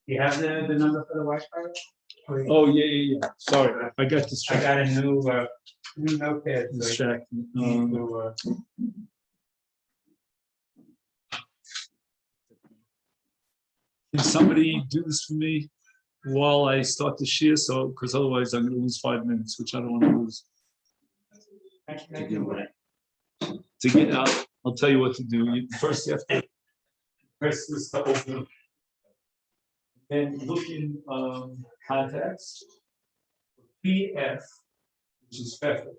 You have the number for the Wi-Fi? Oh, yeah. Sorry, I got distracted. I got a new notepad. Distracted. Can somebody do this for me while I start the shir? So, because otherwise I'm going to lose 5 minutes, which I don't want to lose. To get out, I'll tell you what to do. First, you have to press this to open. And look in contacts. PF, which is Pfeffer.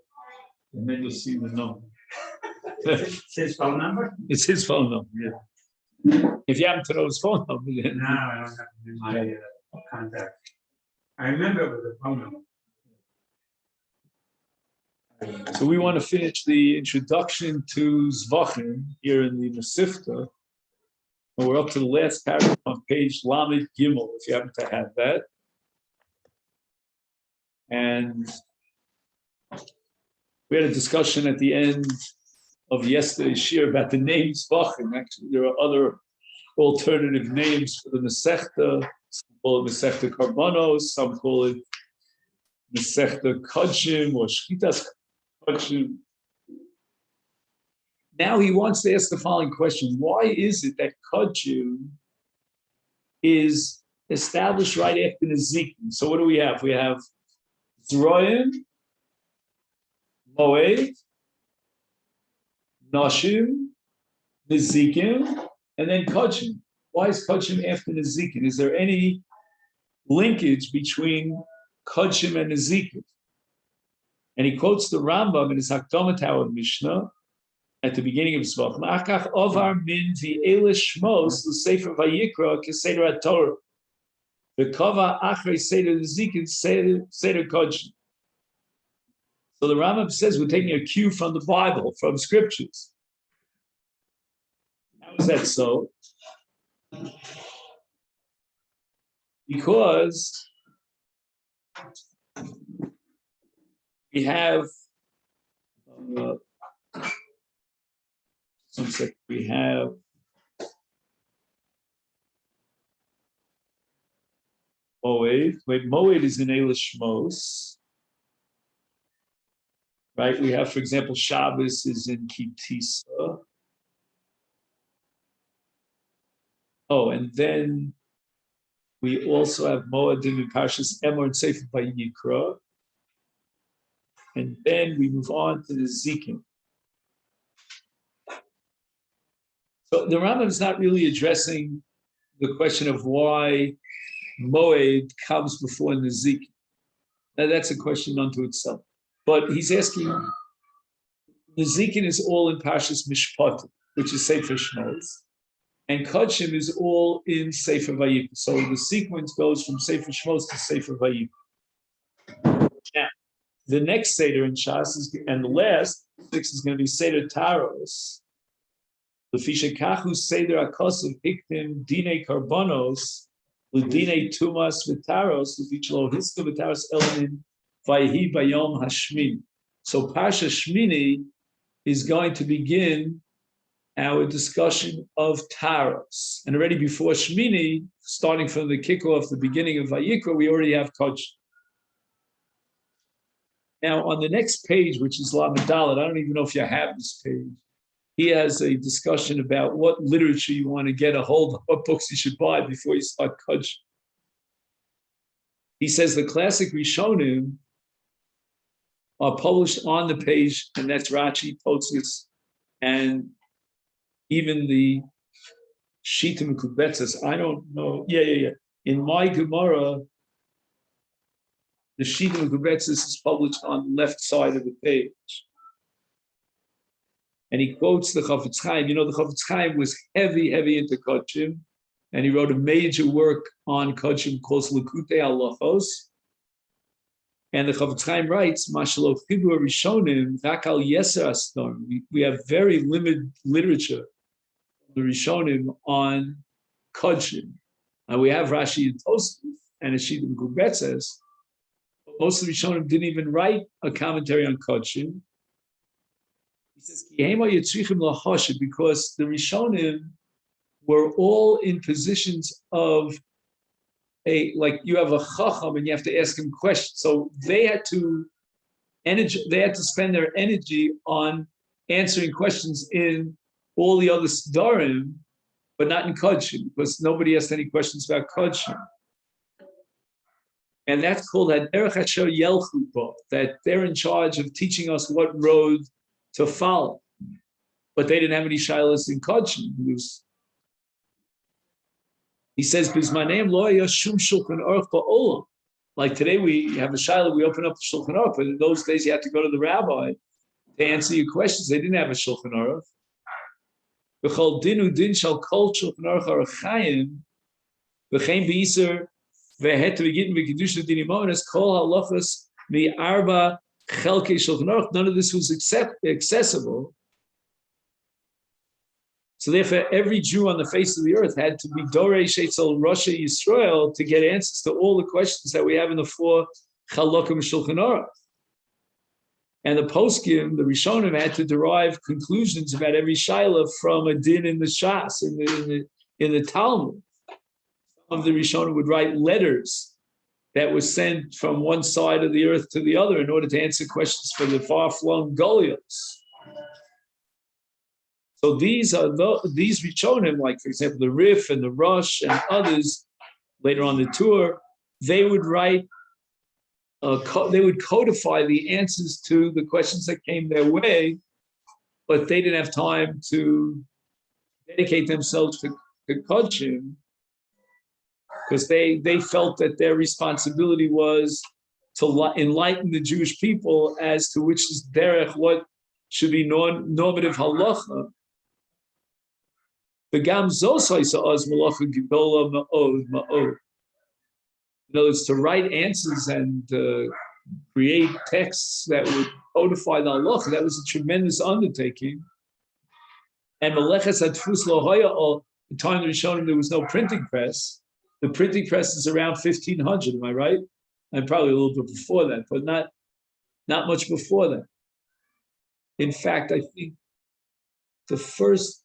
And then you'll see the number. It's his phone number? It's his phone number, yeah. If you happen to know his phone number, then. No, I don't have it in my contact. I remember it was a phone number. So we want to finish the introduction to Zvachim here in the Mesifta. And we're up to the last paragraph on page Lamed Gimel, if you happen to have that. And we had a discussion at the end of yesterday's shir about the name Zvachim. Actually, there are other alternative names for the Masechta. Some call it Masechta Karbonos, some call it Masechta Kodshim or Shchitas Kodshim. Now he wants to ask the following question. Why is it that Kodshim is established right after Nezikin? So what do we have? We have Zroim, Moed, Nashim, Nezikin, and then Kodshim. Why is Kodshim after Nezikin? Is there any linkage between Kodshim and Nezikin? And he quotes the Rambam in his Hakdama Tower Mishnah at the beginning of Zvachim. Akach ovar min v'ele shmos l'sefer vayikra k'seder haTorah. V'kova achrei seder Nezikin seder Kodshim. So the Rambam says we're taking a cue from the Bible, from scriptures. How is that so? Because we have Moed. Wait, Moed is in Eilish Shmos. Right? We have, for example, Shabbos is in Kitisa. Oh, and then we also have Moedim in Parshas Emor and Sefer Vayikra. And then we move on to the Zikin. So the Rambam is not really addressing the question of why Moed comes before Nezikin. Now that's a question unto itself. But he's asking, Nezikin is all in Parshas Mishpatim, which is Sefer Shmos, and Kodshim is all in Sefer Vayikra. So the sequence goes from Sefer Shmos to Sefer Vayikra. Now, the next Seder in Shas is, and the last, 6 is going to be Seder Taros. The Fishakachu Seder Akosav Hiktim Dine Karbonos, Ludine Tumas Vitaros, Lufichlo Hiska Vitaros Elanin, Vayhi Bayom Hashmin. So Parsha Shmini is going to begin our discussion of Taros. And already before Shmini, starting from the kickoff, the beginning of Vayikra, we already have Kodshim. Now, on the next page, which is Lamed Dalet, I don't even know if you have this page, he has a discussion about what literature you want to get a hold of, what books you should buy before you start Kodshim. He says the classic Rishonim are published on the page, and that's Rashi, Tosfos, and even the Shitim Kubetzes. I don't know. Yeah. In my Gemara, the Shitim Kubetzes is published on the left side of the page. And he quotes the Chafetz Chaim. You know, the Chafetz Chaim was heavy into Kodshim, and he wrote a major work on Kodshim called Likutei Halachos. And the Chafetz Chaim writes, Mashalo Chibur Rishonim, Rakal Yeser Aston. We have very limited literature, the Rishonim, on Kodshim. And we have Rashi and Tosfos and a Shitim Kubetzes. Most of the Rishonim didn't even write a commentary on Kodshim. He says, because the Rishonim were all in positions of like you have a chacham and you have to ask him questions. So they had to spend their energy on answering questions in all the other Sdarim, but not in Kodshim, because nobody asked any questions about Kodshim. And that's called Haderech Asher Yelchu Bo, that they're in charge of teaching us what road to follow. But they didn't have any shilas in Kodshim. He says, Bizmaneim lo haya shum shulchan aruch ba'olam. Like today we have a shilah, we open up the Shulchan Aruch, but in those days you had to go to the rabbi to answer your questions. They didn't have a Shulchan Aruch. V'chol dinu din shal kol Shulchan Aruch arachayim, v'chein b'iser v'het v'gittin v'kedusha dinimonis kol halachas mi'arba chelkei Shulchan Aruch. None of this was accessible. So therefore, every Jew on the face of the earth had to be Dorei Sheitzel Rosh Yisrael to get answers to all the questions that we have in the 4 Chalokim Shulchan Aruch. And the poskim, the Rishonim, had to derive conclusions about every shaila from a din in the Shas, in the Talmud. Some of the Rishonim would write letters that were sent from one side of the earth to the other in order to answer questions for the far-flung Goliaths. So these Rishonim, like for example the Rif and the Rosh and others later on the tour, they would write, they would codify the answers to the questions that came their way, but they didn't have time to dedicate themselves to Kodshim because they felt that their responsibility was to enlighten the Jewish people as to which is derech, what should be normative halacha. The gam zosaisa oz malacha gedola ma'od ma'od. In other words, to write answers and create texts that would codify the halacha, that was a tremendous undertaking. And meleches adfus lo haya, the time of the Rishonim, there was no printing press. The printing press is around 1500, am I right? And probably a little bit before that, but not much before that. In fact, I think the first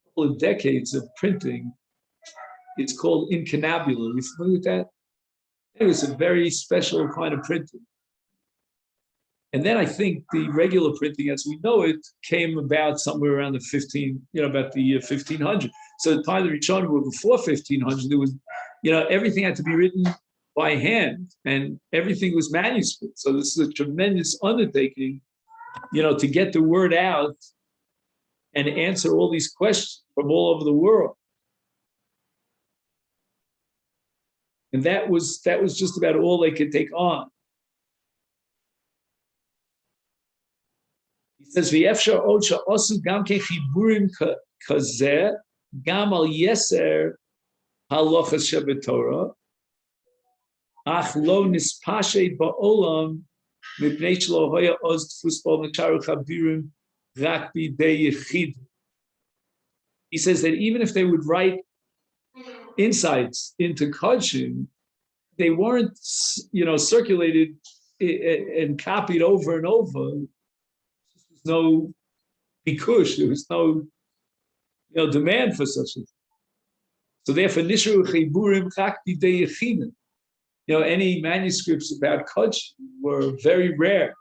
couple of decades of printing, it's called incunabula. You familiar with that? It was a very special kind of printing. And then I think the regular printing as we know it came about somewhere around the about the year 1500. So the time the Rishonim were before 1500, there was, everything had to be written by hand and everything was manuscript. So this is a tremendous undertaking, to get the word out and answer all these questions from all over the world. And that was just about all they could take on. He says, "V'efshar od she'osu gam kechiburim kazeh gam al yeser halachas shebetorah ach lo nispashed ba'olam mipnei shelo haya oz tfus bo necharu chabirim rak bidei yechid." He says that even if they would write insights into Kodshim, they weren't, circulated and copied over and over. There was no bikush, there was no, demand for such a thing. So therefore, nisharu chiburim chak bidei yechidin. Any manuscripts about Kodshim were very rare.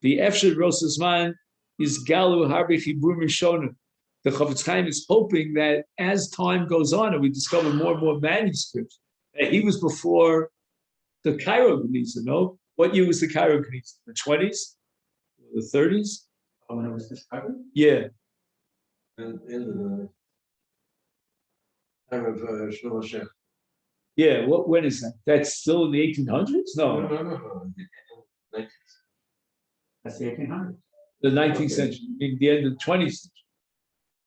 The Efshad Rosh Hasman is galu harbe chiburim rishonim. The Chofetz Chaim is hoping that as time goes on and we discover more and more manuscripts, that he was before the Cairo Geniza, no? What year was the Cairo Geniza? The 20s? The 30s? When it was discovered? Yeah. In the time of Shlomo Shech. Yeah, when is that? That's still in the 1800s? No. That's the 1800s. The 19th century, the end of the 20th century.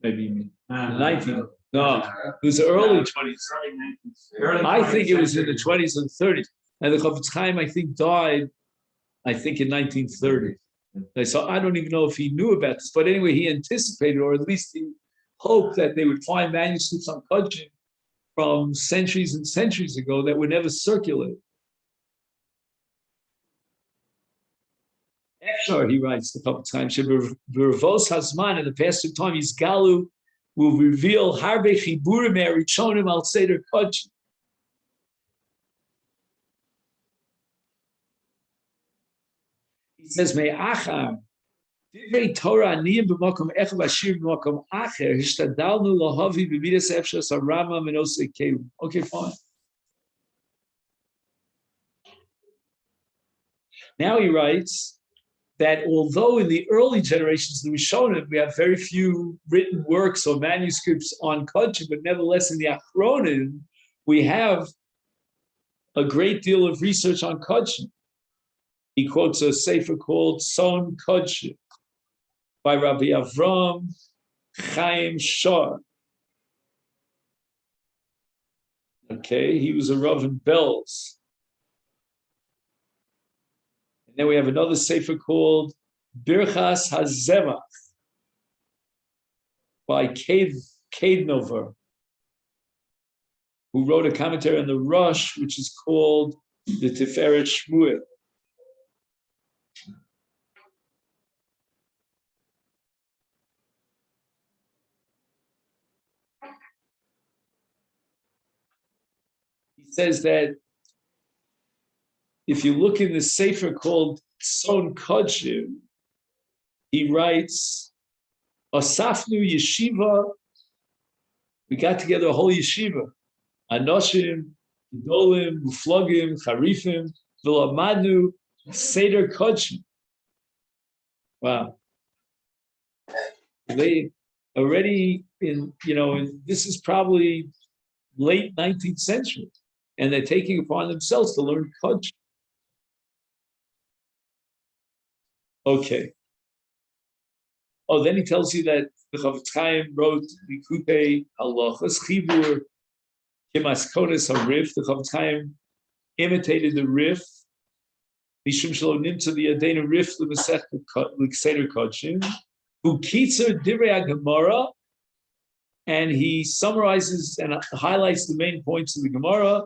Maybe you mean the 19th. No, it was the early 20s. I think it was in the 20s and 30s. And the Chofetz Chaim, I think, died, in 1930. So I don't even know if he knew about this. But anyway, he anticipated, or at least he hoped that they would find manuscripts on Kodshim from centuries and centuries ago that would never circulate. Efshar, he writes the Chofetz Chaim, B'Revos Hazman, in the past of time, Yisgalu will reveal Harbe Chiburim Erishonim Al Seder Kodshim. He says, Me'achar, Divrei Torah aniyim b'makom echad v'ashir b'makom acher, hishtadalnu lahavi b'midas efshas harama menosei kelim. Okay, fine. Now he writes that although in the early generations of the Rishonim, we have very few written works or manuscripts on Kodshim, but nevertheless in the Achronim, we have a great deal of research on Kodshim. He quotes a sefer called Son Kodshim by Rabbi Avram Chaim Shor. Okay, he was a Rav in Belz. And then we have another sefer called Birchas HaZevach by Kednover, who wrote a commentary on the Rush, which is called the Tiferet Shmuel. He says that if you look in the sefer called Son Kodshim, he writes, Asafnu Yeshiva, we got together a whole yeshiva, Anoshim, Gedolim, Muflogim, Charifim, V'lamadnu, Seder Kodshim. Wow. They already this is probably late 19th century, and they're taking upon themselves to learn Kodshim. Okay. Oh, then he tells you that the Chofetz Chaim wrote Likutei Halachos Chibur Kimaskonis HaRif. The Chofetz Chaim imitated the Rif. Mishum Shelo Nimtza the Adena Rif L'Masech L'Seder Kodshim. Who Kitzer Divrei HaGemara, and he summarizes and highlights the main points of the Gemara.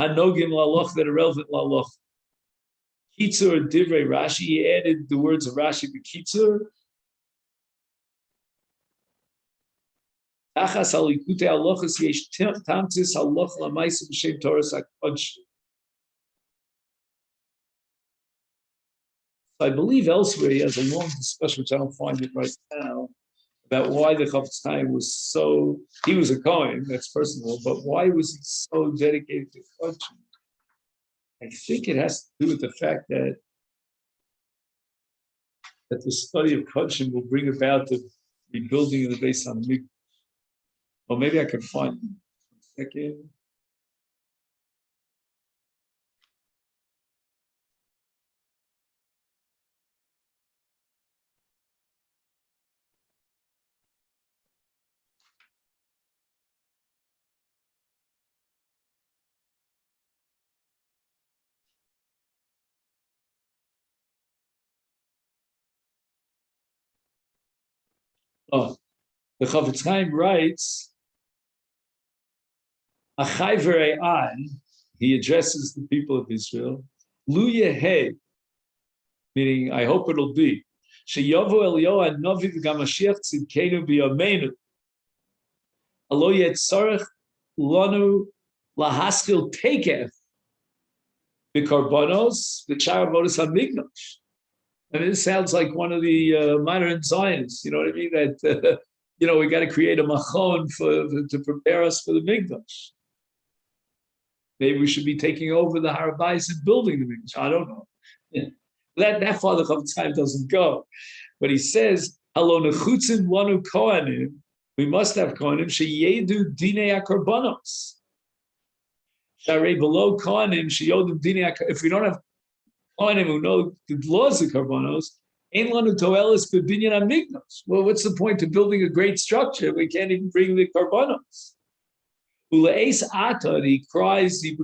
Hanogim La'aloch that are relevant La'aloch. Kitzur Divrei Rashi, he added the words of Rashi B'Kitzur. Achas Alikutei Halachos yesh tamtzis halach la'maisa b'shem Torah HaKodshim. I believe elsewhere he has a long discussion, which I don't find it right now, about why the Chofetz Chaim was so, he was a Kohen, that's personal, but why was he so dedicated to Kodshim? I think it has to do with the fact that the study of Kodshim will bring about the rebuilding of the Beis Hamikdash. Or maybe I can find it. 1 second. Oh, the Chofetz Chaim writes, Achai v're'ai, he addresses the people of Israel, Lu Yehei, meaning I hope it'll be, Sheyovu Eliyahu Hanavi v'gam Mashiach tzidkenu b'yameinu, Alo yetzarech lanu lahaskil tekef b'karbonos v'char avodas hamikdash. I mean, this sounds like one of the modern Zionists, you know what I mean? That, we got to create a machon to prepare us for the Mikdash. Maybe we should be taking over the Har Bayis and building the Mikdash. I don't know. Yeah. That far the Chofetz Chaim doesn't go. But he says, Halo nechutzim lanu kohanim, we must have kohanim, sheyedu dinei hakarbonos. Sharei below kohanim, sheyodu dinei hakarbonos. If we don't have kohanim who know the laws of karbonos, ein lanu toelis b'binyan hamikdash. Well, what's the point of building a great structure? We can't even bring the karbonos. Uleis ata, he cries the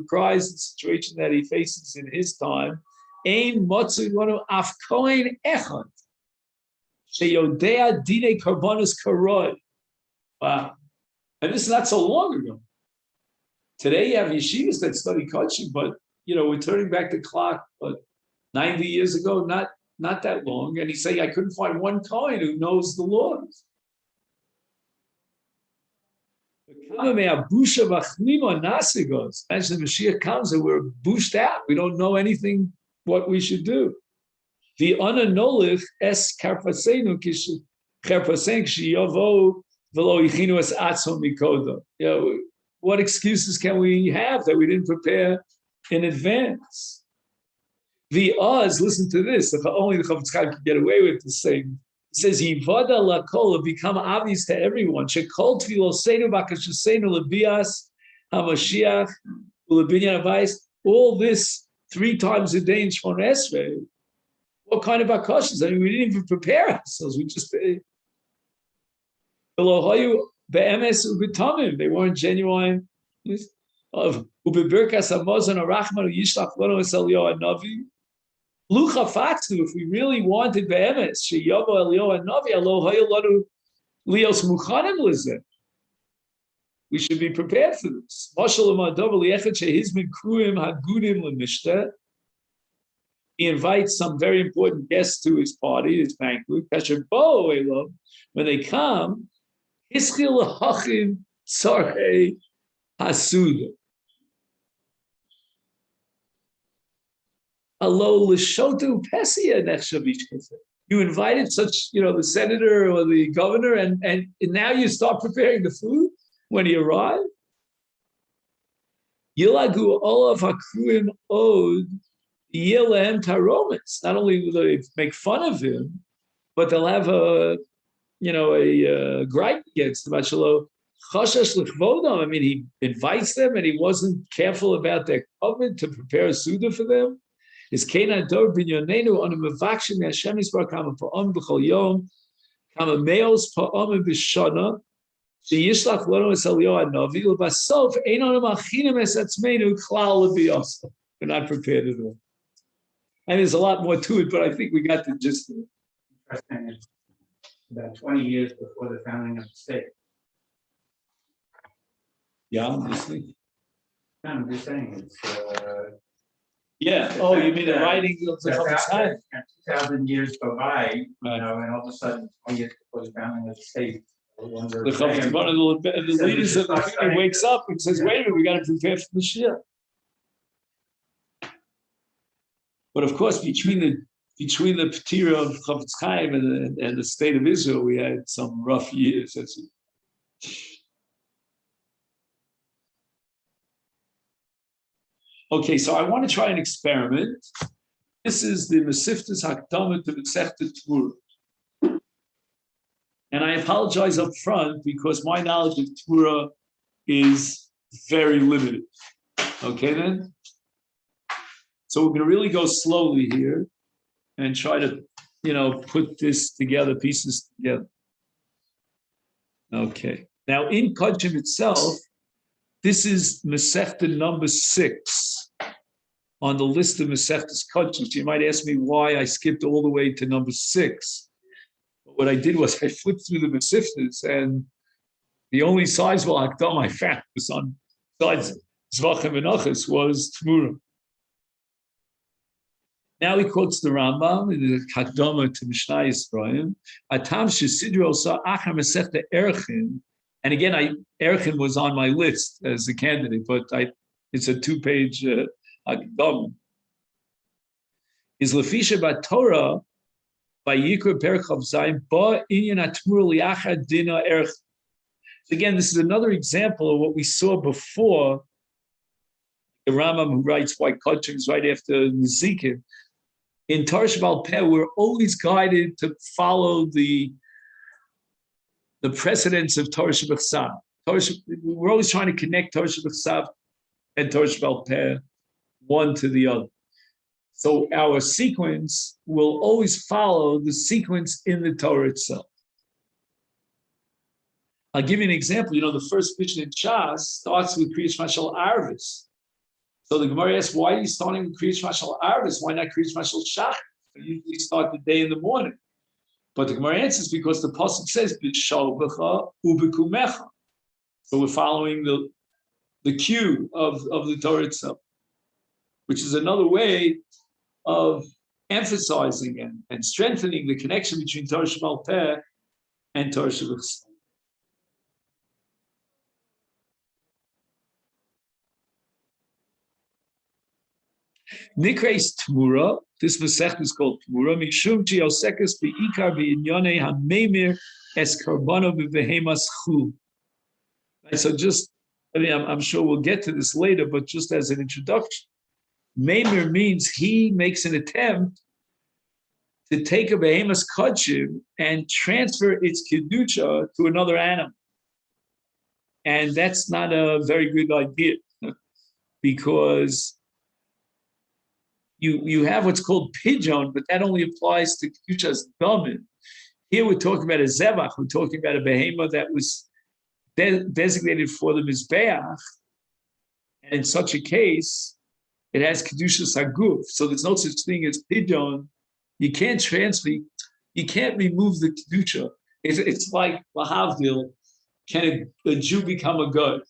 situation that he faces in his time. Ein motzu lanu af kohen echad sheyodea dinei karbonos karoi. Wow, and this is not so long ago. Today you have yeshivas that study Kodshim, but we're turning back the clock, but 90 years ago, not that long, and he's saying I couldn't find one Kohen who knows the laws. Imagine the Mashiach comes and we're bushed out. We don't know anything what we should do. The ananolich es karpasenu karpasen kshiyavo velo ichinu es atzon mikodo. What excuses can we have that we didn't prepare in advance? The Oz, listen to this, only the Chofetz Chaim can get away with this thing. It says, Yivada lakol, become obvious to everyone. Shekol tfiloseinu bakashasenu lebias hamashiach ulebinyan avais. All this 3 times a day in Shmon Esrei. What kind of akashas? I mean, we didn't even prepare ourselves. We just they weren't genuine. Of ubibirkas hamazon arachman yishlach lanu es Eliyahu hanavi. Lucha fatzu. If we really wanted be'emes sheyavo Eliyahu hanavi alo hayu lanu lios muchanim lizeh. We should be prepared for this. Mashal umadov liechet shehizmin kruim hagudim lemishteh. He invites some very important guests to his party, his banquet. When they come, hischil hachim tzarei hasuda. Alo l'shotu pesia nechshavich. You invited such, the senator or the governor, and now you start preparing the food when he arrived. Yilagu olav hakruim od. Not only will they make fun of him, but they'll have a gripe against him. I mean, he invites them and he wasn't careful about their covenant to prepare a Suda for them. Is Kena Dor Binyonenu on a Mavakshim Hashem Yisbar Kama Pa'am B'chol Yom Kama Meos Pa'am B'Shana Sheyishlach Lanu Es Eliyahu Hanavi L'Basof Ein Onu Machinim Es Atzmeinu Klal L'Biyasa. We're not prepared at all. And there's a lot more to it, but I think we got the gist of it. Interesting. It's about 20 years before the founding of the state. Yeah, I'm listening. No, I'm just saying it's. Yeah. Oh, you mean the writing of the Chofetz Chaim? 2,000 years go by, and all of a sudden, 20 years before the founding of the state. One of the leaders of the family wakes up and says, "Wait a minute, we got to prepare for the Mashiach." But of course, between the Petira of Chofetz Chaim and the state of Israel, we had some rough years. Okay, so I want to try an experiment. This is the Mesiftas Hakdama to Masechta Tvura. And I apologize up front because my knowledge of Tvura is very limited. Okay, then? So we're going to really go slowly here and try to, put this together, pieces together. Okay. Now in Kodshim itself, this is Masechta number 6 on the list of Masechtas Kodshim. So you might ask me why I skipped all the way to number 6. But what I did was I flipped through the Masechtas, and the only sizable Hakdam I found was on besides Zvachim and Achas was Tmura. Now he quotes the Rambam in the Hakdama to Mishnah Yisrael. Atam shesidro sa achar Masechta Erchin. And again, Erchin was on my list as a candidate, but it's a 2-page Hakdama. Is Lefisha Bat Torah by Yikra Perchav Zayin Ba Inyan Atmur Liachar Dina Erchin. So again, this is another example of what we saw before. The Rambam who writes why Kodshim is right after Nezikin. In Torah Sheba'al Peh, we're always guided to follow the precedents of Torah Shebachsav. We're always trying to connect Torah Shebachsav and Torah Sheba'al Peh one to the other. So our sequence will always follow the sequence in the Torah itself. I'll give you an example. The first Mishnah in Shas starts with Kriyas Mashal Arvis. So the Gemara asks, why are you starting with Kriyas Mashal Arvis? Why not Kriyas Mashal Shach? You usually start the day in the morning. But the Gemara answers because the pasuk says B'shalbecha u'bekumecha. So we're following the cue of the Torah itself, which is another way of emphasizing and strengthening the connection between Torah Sheba'al Peh and Torah Shebachsav. Nikreis Tmura, this Masech is called Tmura, Mishum Chi Osekes Be'ikar Be'inyone HaMeimir Es Karbono Be'Behemas Chul. So just, I'm sure we'll get to this later, but just as an introduction, Meimir means he makes an attempt to take a behemoth's Kodshim and transfer its kedusha to another animal. And that's not a very good idea because you have what's called pigeon, but that only applies to kedusha's damin. Here we're talking about a zevach, we're talking about a behemoth that was designated for the mizbeach, and in such a case, it has kedusha saguf. So there's no such thing as pigeon. You can't transfer. You can't remove the kedusha. It's like lahavdil. Can a Jew become a god?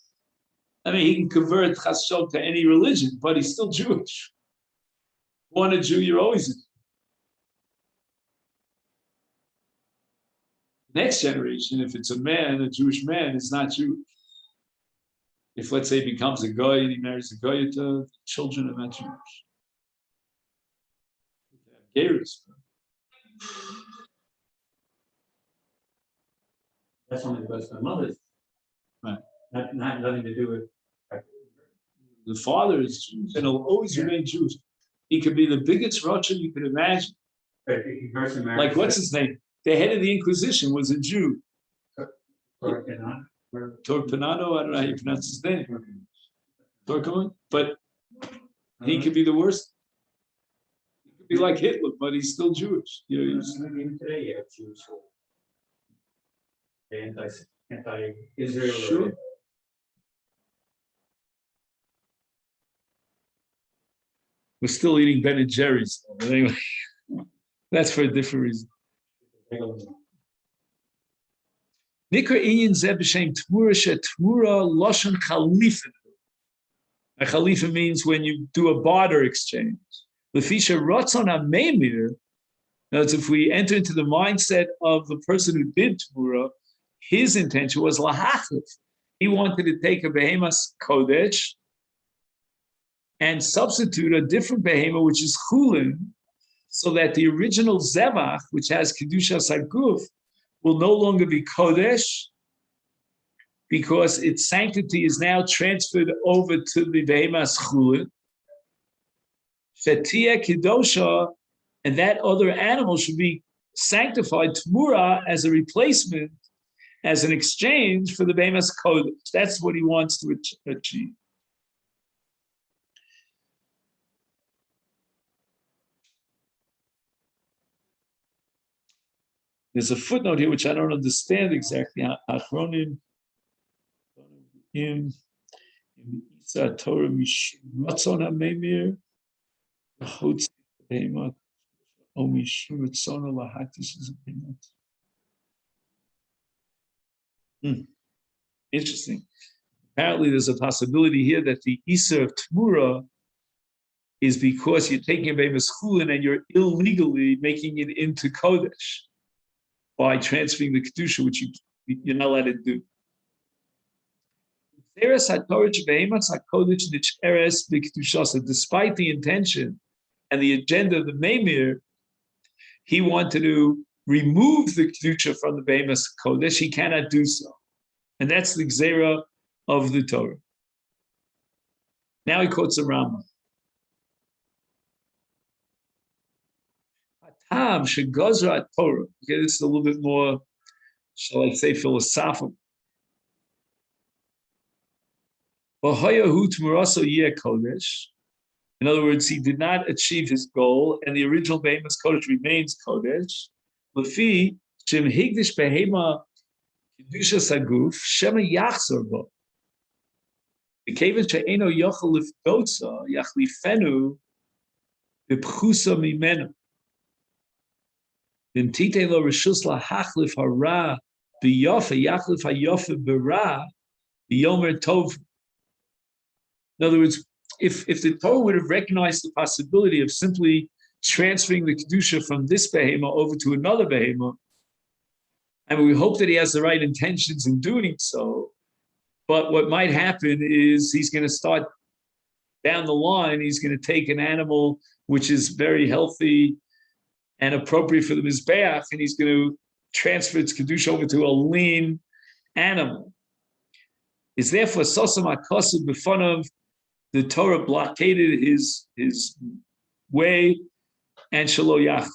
I mean, he can convert chashod to any religion, but he's still Jewish. Born a Jew, you're always a Jew. Next generation, if it's a man, a Jewish man, is not Jewish. If, let's say, he becomes a guy and he marries a goyita, the children are not Jewish. Geras. That's only because the mothers. Right. Nothing to do with. The father is Jewish and he'll always remain Jewish. He could be the biggest Russian you could imagine. Like, what's his name? The head of the Inquisition was a Jew. Torquemano, I don't know how you pronounce his name. Torquemano, but he could be the worst. He could be like Hitler, but he's still Jewish. Even today, you have Jews who are anti-Israel. Sure. We're still eating Ben and Jerry's. But anyway, that's for a different reason. Nikra inyan zeh b'shem tmura tmura lashon chalifa. A khalifa means when you do a barter exchange. Lefisha ratzon ha-meimir. Now, if we enter into the mindset of the person who did tmura, his intention was lahachlif. He wanted to take a behemoth kodesh and substitute a different behemoth, which is chulin, so that the original zevach, which has kedusha saguf, will no longer be kodesh because its sanctity is now transferred over to the behemoth chulin. Shetia kedosha, and that other animal should be sanctified tmura as a replacement, as an exchange for the behemoth kodesh. That's what he wants to achieve. There's a footnote here which I don't understand exactly. Achronim in Isa Torah Ratzon HaMeimir Chutz Behemoth O Mishum Ratzon Lahaktish Behemoth. Interesting. Apparently, there's a possibility here that the Isa of Tmura is because you're taking a behemoth chulin and you're illegally making it into kodesh by transferring the kedusha, which you're not allowed to do. Despite the intention and the agenda of the Meimir, he wanted to remove the kedusha from the behemoth kodesh. He cannot do so, and that's the gzera of the Torah. Now he quotes a Rambam. Tam shegazra Torah. Okay, this is a little bit more, shall I say, philosophical. In other words, he did not achieve his goal, and the original behemoth kodesh remains kodesh. Lefi shem higdish behema kedusha saguf shema yachzor bo. B'keven she'eno yochel lifdotza yachlifenu b'pchusa mimenu. In other words, if the Torah would have recognized the possibility of simply transferring the kedusha from this behemoth over to another behemoth, and we hope that he has the right intentions in doing so, but what might happen is he's going to start down the line, he's going to take an animal which is very healthy and appropriate for the Mizbeach, and he's going to transfer its Kedusha over to a lean animal. It's therefore Sosam HaKosu B'Fonav, the Torah blockaded his way, and Shelo Yach.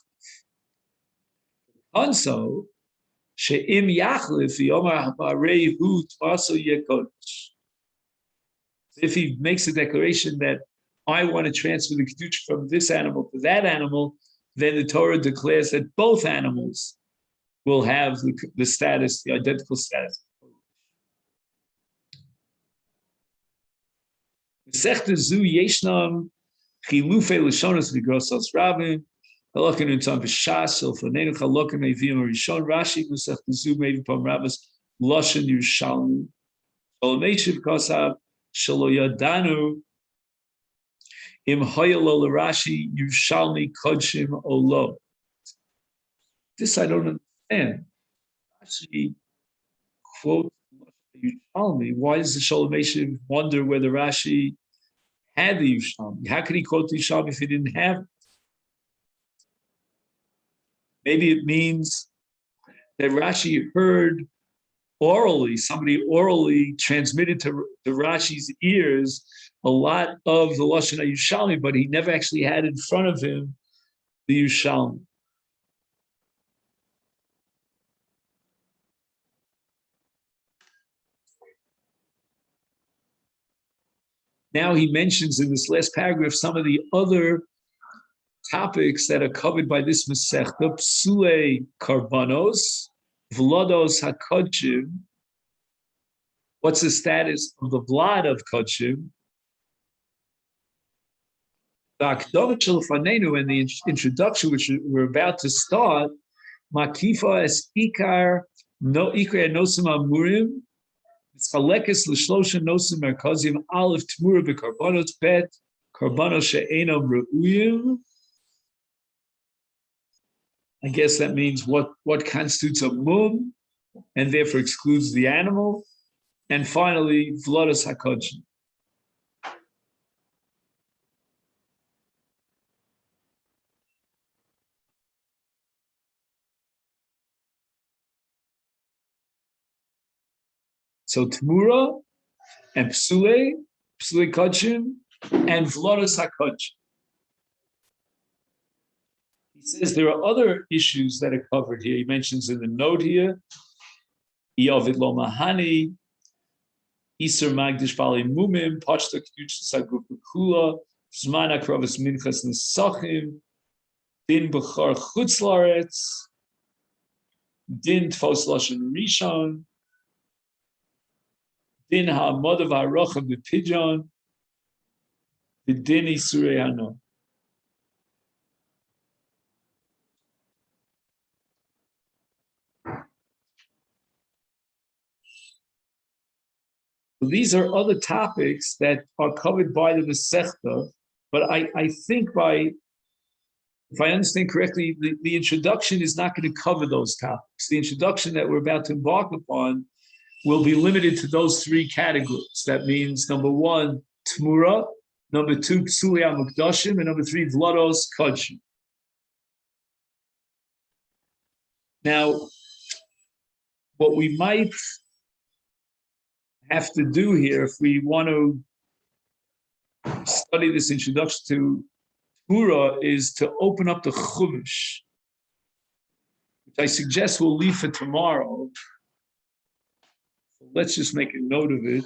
Also, She'im Yachlif Yomar Harei Hu Tvaso Yekodesh. If he makes a declaration that I want to transfer the Kedusha from this animal to that animal, then the Torah declares that both animals will have the status, the identical status. Masechta Zu Yeshnam Chilufei Lashonos V'Grossos Rabim Halakin Untam V'Shas Ilfanenu Chalokim Evim Rishon Rashi Masechta Zu Mevi Pam Rabbis Lashon Yerushalmi Shalomeshiv Kosav Shalo Yadanu Im Hayalo Rashi Yerushalmi Kodshim Olo. This I don't understand. Rashi quote Yerushalmi. Why does the Shalom Meshiv wonder whether Rashi had the Yerushalmi? How could he quote the Yerushalmi if he didn't have it? Maybe it means that Rashi heard orally, somebody orally transmitted to Rashi's ears a lot of the Lashon Yerushalmi, but he never actually had in front of him the Yerushalmi. Now he mentions in this last paragraph some of the other topics that are covered by this Masechta, Psule Karbanos, Vlados HaKodshim. What's the status of the Vlad of Kodshim? And the introduction, which we're about to start, Makifa es Ikar no Ikar Nosim Amurim, Chalekes l'shlosha nosim merkazim aleph tmura b'karbanos bet karbanos she'enam re'uyim. I guess that means what constitutes a mum, and therefore excludes the animal. And finally, v'lodas hakodshim. So Tmura and Psule Kodshim, and Vlodos HaKodshim. He says there are other issues that are covered here. He mentions in the note here, Yovid Lo Mahani, Isur Magdish Bali Mumim, Pachta Kedusha Saguf Kula, Zman Akrovas Minchas Nesachim, Din Bechar Chutz Laretz, Din Tfos Lashon Rishon, Din ha'amadav ha'rochav b'pidyon, the din isurei hano. So these are other topics that are covered by the Masechta, but I think if I understand correctly, the introduction is not going to cover those topics. The introduction that we're about to embark upon will be limited to those three categories. That means number one, Tmura, number two, Psuli HaMukdashim, and number three, Vlados Kodshim. Now, what we might have to do here, if we want to study this introduction to Tmura, is to open up the Chumash, which I suggest we'll leave for tomorrow. Let's just make a note of it.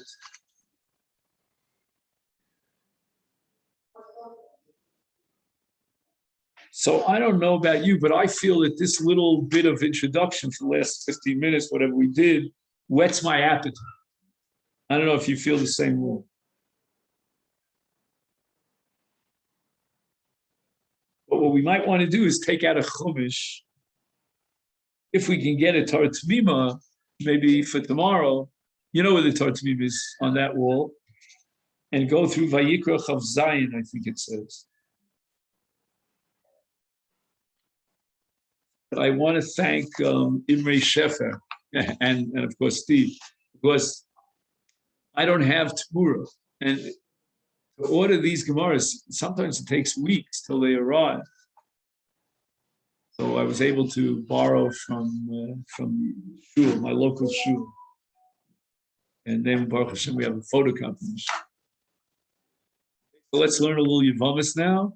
So I don't know about you, but I feel that this little bit of introduction for the last 15 minutes, whatever we did, whets my appetite. I don't know if you feel the same way. But what we might want to do is take out a Chumash. If we can get a Torah Tmima, maybe for tomorrow, you know where the Torah Tmim is on that wall, and go through Vayikra Chav Zayin, I think it says. But I want to thank Imre Shefer and of course Steve, because I don't have Tmura, and to order these Gemaras, sometimes it takes weeks till they arrive. So I was able to borrow from shul, my local shul. And then Baruch Hashem, we have a photocopy. So let's learn a little Yavamis now.